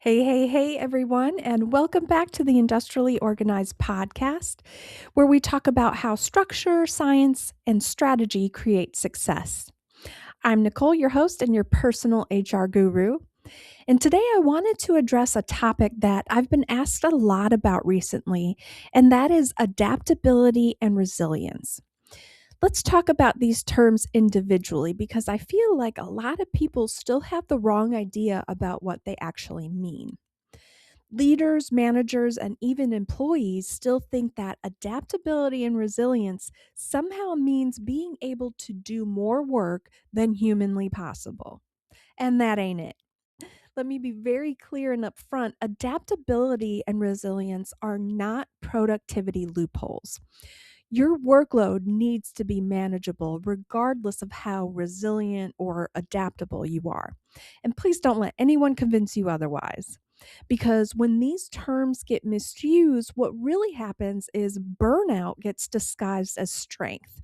Hey, everyone, and welcome back to the Industrially Organized podcast, where we talk about how structure, science, and strategy create success. I'm Nicole, your host and your personal HR guru. And today I wanted to address a topic that I've been asked a lot about recently, and that is adaptability and resilience. Let's talk about these terms individually because I feel like a lot of people still have the wrong idea about what they actually mean. Leaders, managers, and even employees still think that adaptability and resilience somehow means being able to do more work than humanly possible. And that ain't it. Let me be very clear and upfront. Adaptability and resilience are not productivity loopholes. Your workload needs to be manageable regardless of how resilient or adaptable you are. And please don't let anyone convince you otherwise. Because when these terms get misused, what really happens is burnout gets disguised as strength.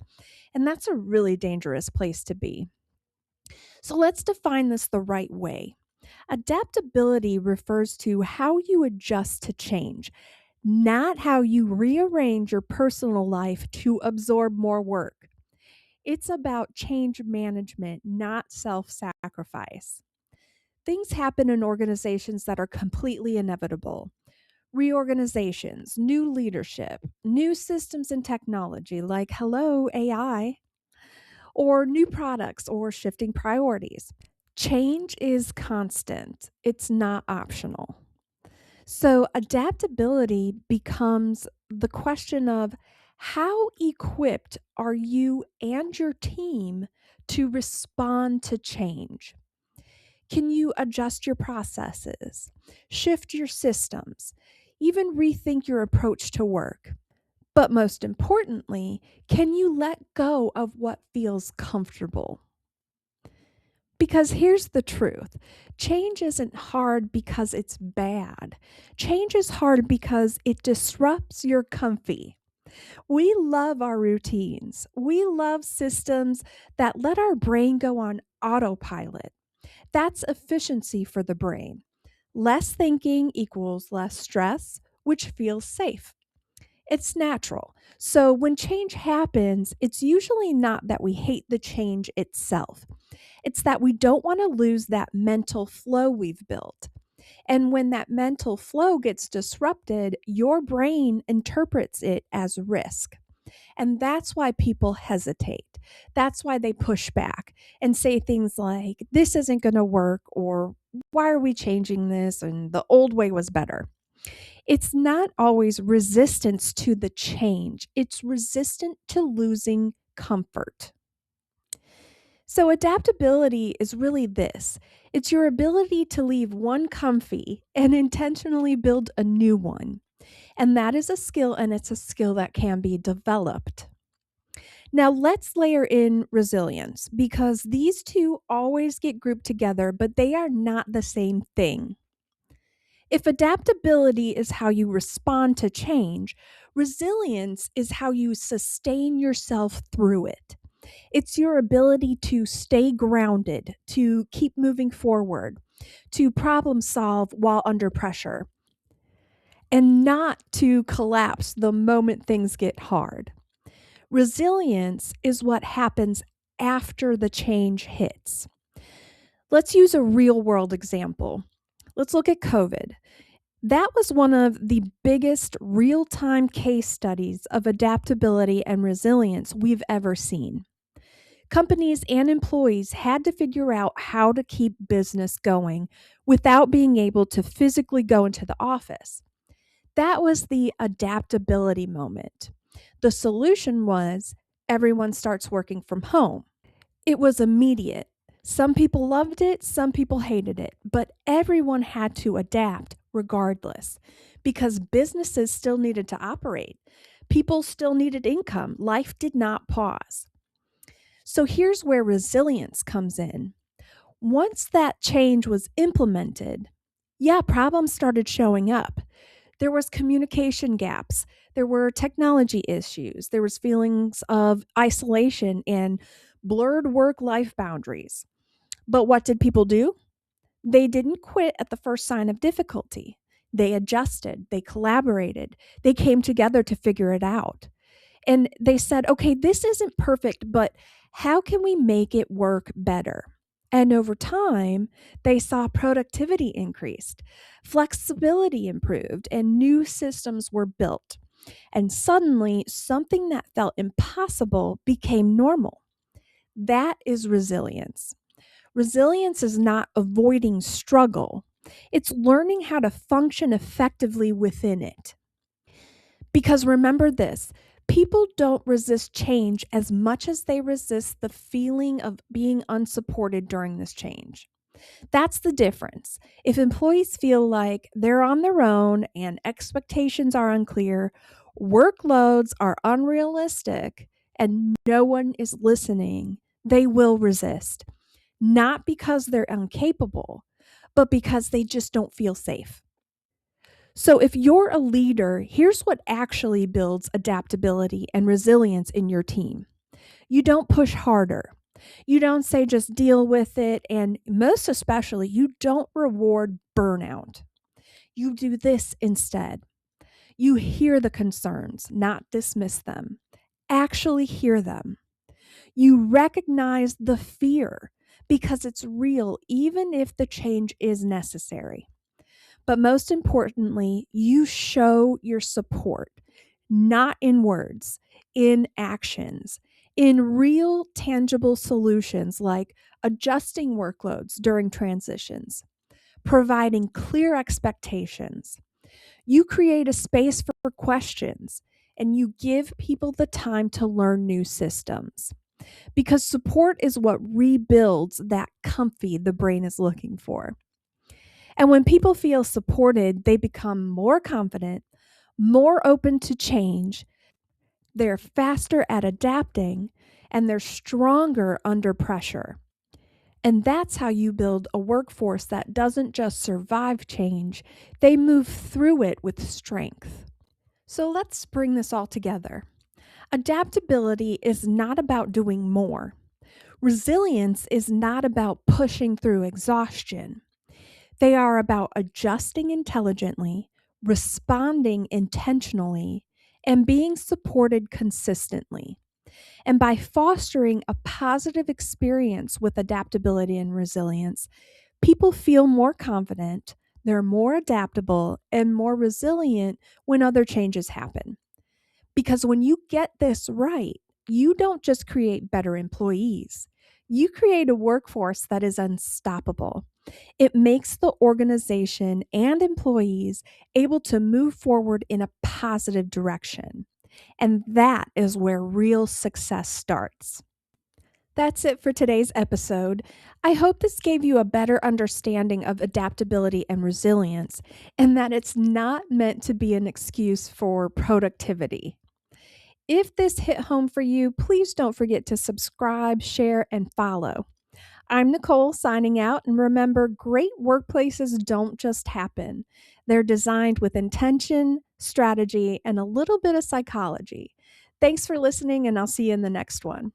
And that's a really dangerous place to be. So let's define this the right way. Adaptability refers to how you adjust to change, not how you rearrange your personal life to absorb more work. It's about change management, not self sacrifice. Things happen in organizations that are completely inevitable. Reorganizations, new leadership, new systems and technology like hello AI, or new products or shifting priorities. Change is constant, it's not optional. So, adaptability becomes the question of how equipped are you and your team to respond to change? Can you adjust your processes, shift your systems, even rethink your approach to work? But most importantly, can you let go of what feels comfortable? Because here's the truth, change isn't hard because it's bad. Change is hard because it disrupts your comfy. We love our routines. We love systems that let our brain go on autopilot. That's efficiency for the brain. Less thinking equals less stress, which feels safe. It's natural. So when change happens, it's usually not that we hate the change itself. It's that we don't want to lose that mental flow we've built. And when that mental flow gets disrupted, your brain interprets it as risk. And that's why people hesitate. That's why they push back and say things like, this isn't going to work, or why are we changing this? And the old way was better. It's not always resistance to the change, it's resistant to losing comfort. So, adaptability is really this, it's your ability to leave one comfy and intentionally build a new one. And that is a skill, and it's a skill that can be developed. Now, let's layer in resilience because these two always get grouped together, but they are not the same thing. If adaptability is how you respond to change, resilience is how you sustain yourself through it. It's your ability to stay grounded, to keep moving forward, to problem solve while under pressure, and not to collapse the moment things get hard. Resilience is what happens after the change hits. Let's use a real world example. Let's look at COVID. That was one of the biggest real time case studies of adaptability and resilience we've ever seen. Companies and employees had to figure out how to keep business going without being able to physically go into the office. That was the adaptability moment. The solution was everyone starts working from home. It was immediate. Some people loved it, some people hated it, but everyone had to adapt regardless because businesses still needed to operate. People still needed income. Life did not pause. So here's where resilience comes in. Once that change was implemented, problems started showing up. There was communication gaps. There were technology issues. There was feelings of isolation and blurred work-life boundaries. But what did people do? They didn't quit at the first sign of difficulty. They adjusted, they collaborated, they came together to figure it out. And they said, okay, this isn't perfect, but how can we make it work better? And over time, they saw productivity increased, flexibility improved, and new systems were built. And suddenly, something that felt impossible became normal. That is resilience. Resilience is not avoiding struggle, it's learning how to function effectively within it. Because remember this, people don't resist change as much as they resist the feeling of being unsupported during this change. That's the difference. If employees feel like they're on their own and expectations are unclear, workloads are unrealistic, and no one is listening, they will resist. Not because they're incapable, but because they just don't feel safe. So, if you're a leader, here's what actually builds adaptability and resilience in your team. You don't push harder. You don't say just deal with it. And most especially, you don't reward burnout. You do this instead. You hear the concerns, not dismiss them. Actually hear them. You recognize the fear because it's real, even if the change is necessary. But most importantly, you show your support, not in words, in actions, in real tangible solutions like adjusting workloads during transitions, providing clear expectations. You create a space for questions and you give people the time to learn new systems. Because support is what rebuilds that comfy the brain is looking for. And when people feel supported, they become more confident, more open to change, they're faster at adapting, and they're stronger under pressure. And that's how you build a workforce that doesn't just survive change, they move through it with strength. So let's bring this all together. Adaptability is not about doing more. Resilience is not about pushing through exhaustion. They are about adjusting intelligently, responding intentionally, and being supported consistently. And by fostering a positive experience with adaptability and resilience, people feel more confident, they're more adaptable, and more resilient when other changes happen. Because when you get this right, you don't just create better employees, you create a workforce that is unstoppable. It makes the organization and employees able to move forward in a positive direction. And that is where real success starts. That's it for today's episode. I hope this gave you a better understanding of adaptability and resilience, and that it's not meant to be an excuse for productivity. If this hit home for you, please don't forget to subscribe, share, and follow. I'm Nicole signing out, and remember, great workplaces don't just happen. They're designed with intention, strategy, and a little bit of psychology. Thanks for listening, and I'll see you in the next one.